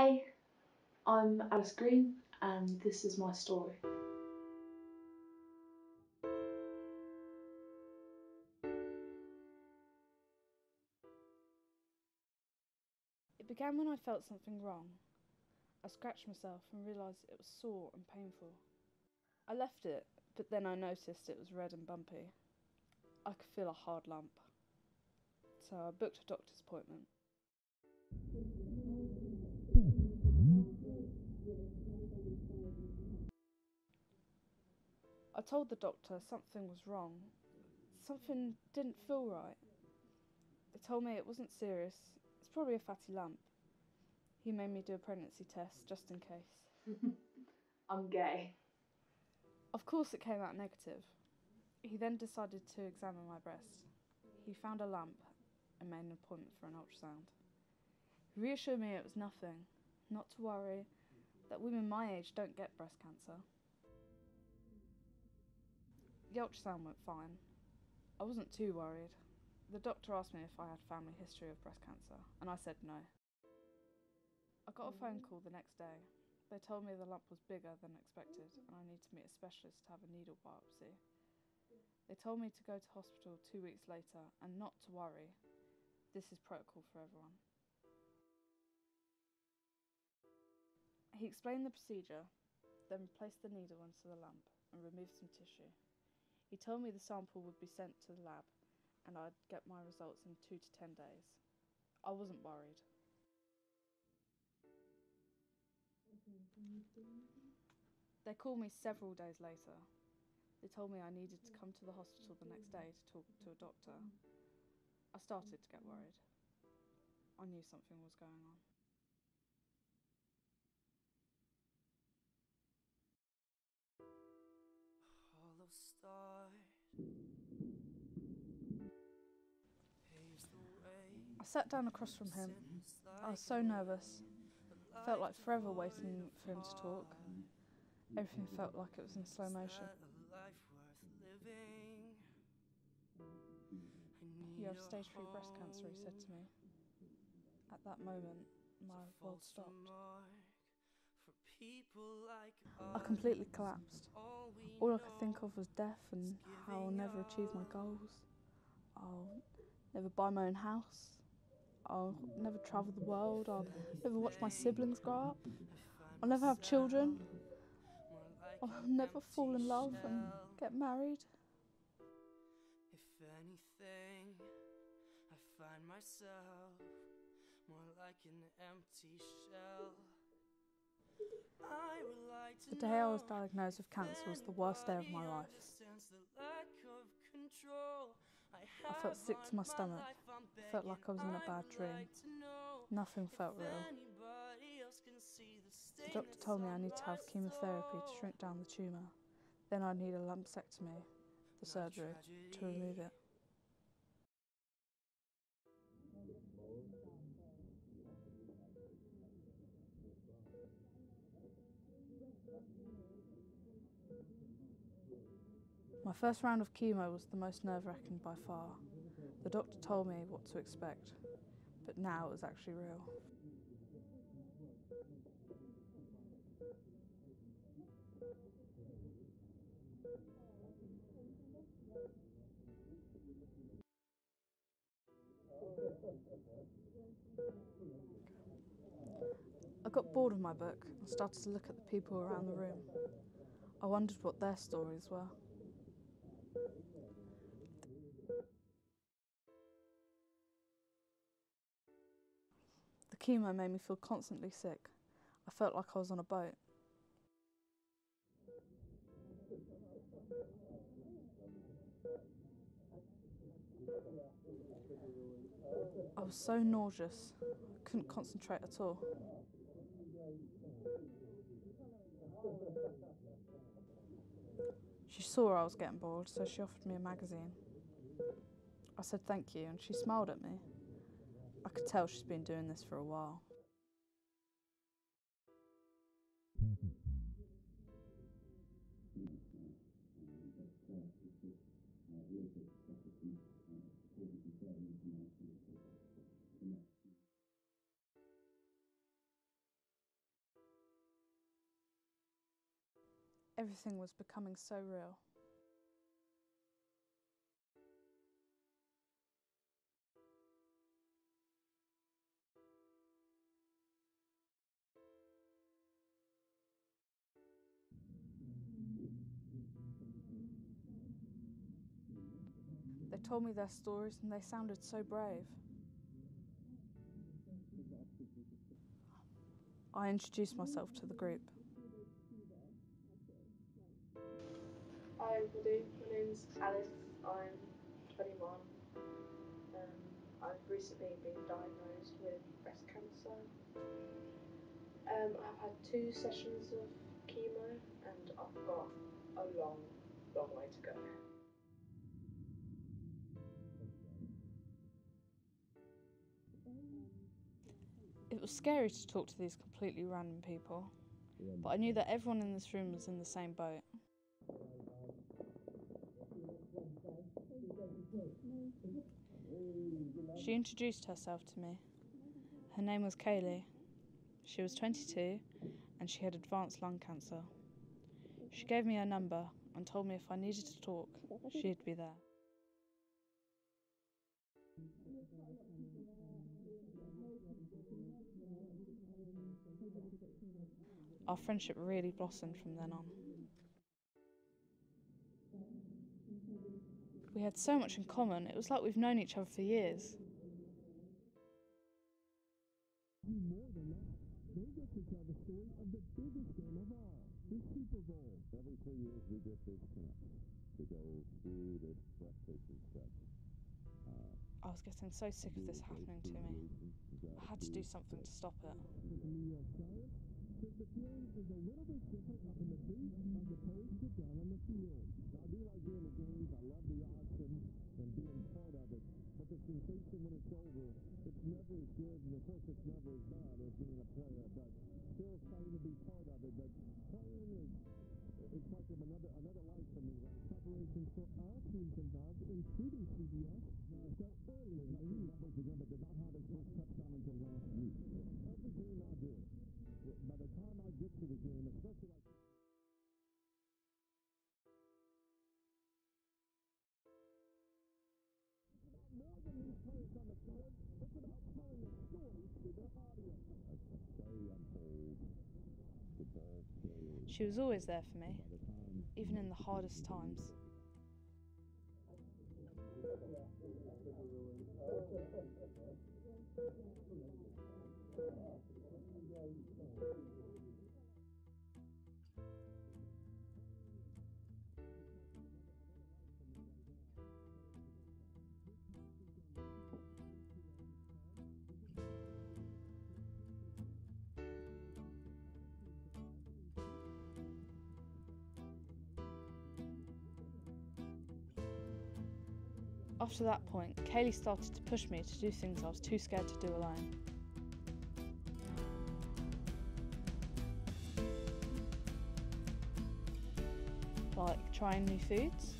Hey, I'm Alice Green and this is my story. It began when I felt something wrong. I scratched myself and realised it was sore and painful. I left it, but then I noticed it was red and bumpy. I could feel a hard lump. So I booked a doctor's appointment. I told the doctor something was wrong. Something didn't feel right. They told me it wasn't serious. It's probably a fatty lump. He made me do a pregnancy test just in case. I'm gay. Of course it came out negative. He then decided to examine my breast. He found a lump and made an appointment for an ultrasound. He reassured me it was nothing, not to worry, that women my age don't get breast cancer. The ultrasound went fine. I wasn't too worried. The doctor asked me if I had family history of breast cancer, and I said no. I got a phone call the next day. They told me the lump was bigger than expected and I need to meet a specialist to have a needle biopsy. They told me to go to hospital 2 weeks later and not to worry. This is protocol for everyone. He explained the procedure, then placed the needle into the lump and removed some tissue. He told me the sample would be sent to the lab and I'd get my results in 2 to 10 days. I wasn't worried. They called me several days later. They told me I needed to come to the hospital the next day to talk to a doctor. I started to get worried. I knew something was going on. I sat down across from him. I was so nervous. Felt like forever waiting for him to talk. Everything felt like it was in slow motion. You have stage 3 breast cancer, he said to me. At that moment, my world stopped. I completely collapsed. All I could think of was death and how I'll never achieve my goals. I'll never buy my own house. I'll never travel the world. I'll never watch my siblings grow up. I'll never have children. I'll never fall in love and get married. If anything, I find myself more like an empty shell. The day I was diagnosed with cancer was the worst day of my life. I felt sick to my stomach. I felt like I was in a bad dream. Nothing felt real. The doctor told me I need to have chemotherapy to shrink down the tumour. Then I'd need a lumpectomy, the surgery, to remove it. My first round of chemo was the most nerve-wracking by far. The doctor told me what to expect, but now it was actually real. I got bored of my book and started to look at the people around the room. I wondered what their stories were. The chemo made me feel constantly sick. I felt like I was on a boat. I was so nauseous, I couldn't concentrate at all. She saw I was getting bored, so she offered me a magazine. I said thank you, and she smiled at me. I could tell she's been doing this for a while. Everything was becoming so real. They told me their stories and they sounded so brave. I introduced myself to the group. Hi everybody, my name's Alice, I'm 21. I've recently been diagnosed with breast cancer. I've had 2 sessions of chemo and I've got a long way to go. It was scary to talk to these completely random people, but I knew that everyone in this room was in the same boat. She introduced herself to me. Her name was Kaylee. She was 22 and she had advanced lung cancer. She gave me her number and told me if I needed to talk, she'd be there. Our friendship really blossomed from then on. We had so much in common, it was like we've known each other for years. They get to tell the story of the biggest game of all, the Super Bowl. Every 2 years we get this camp to go through this breathtaking stretch. I was getting so sick of this happening to me. I had to do something to stop it. The feeling is a little bit different up in the booth as opposed to down on the field. Now, I do like doing the games. I love the action and being part of it. But the sensation when it's over, it's never as good, and of course it's never as bad as being a player. But still exciting to be part of it. But playing is, it's like another life for me. Right? Preparation for all teams involved, including CBS. So early in the week, but did not have his first touchdown until last week. Every game I do, by the time I get to the game, especially like more than these players on the field, it's about telling a story to their audience. A story unfolds. The ball carriers. She was always there for me, even in the hardest times. After that point, Kaylee started to push me to do things I was too scared to do alone. Like trying new foods,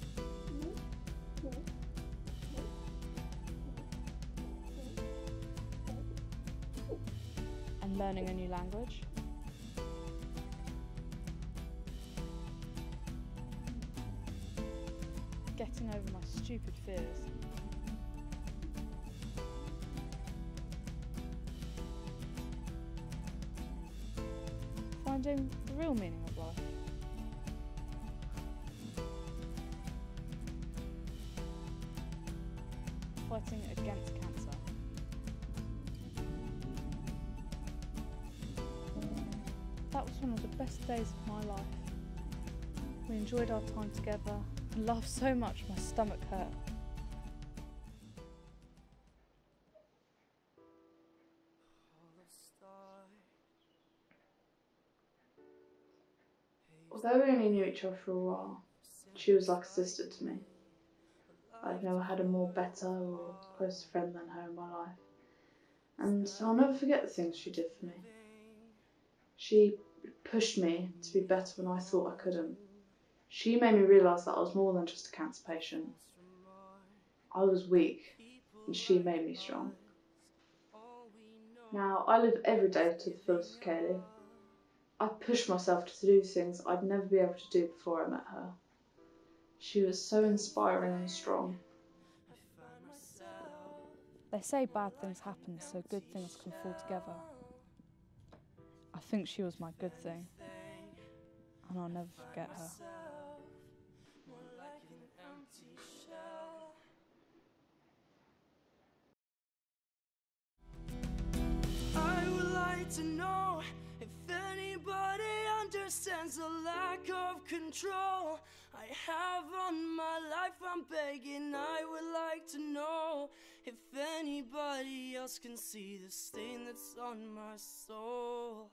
and learning a new language. Getting over my stupid fears. Finding the real meaning of life. Fighting against cancer. That was one of the best days of my life. We enjoyed our time together and laughed so much my stomach hurt. Although we only knew each other for a while, she was like a sister to me. I've never had a more better or close friend than her in my life. And I'll never forget the things she did for me. She pushed me to be better when I thought I couldn't. She made me realise that I was more than just a cancer patient. I was weak, and she made me strong. Now, I live every day to the fullest for Kaylee. I pushed myself to do things I'd never be able to do before I met her. She was so inspiring and strong. They say bad things happen so good things can fall together. I think she was my good thing, and I'll never forget her. I would like to know if anybody understands the lack of control I have on my life. I'm begging, I would like to know if anybody else can see the stain that's on my soul.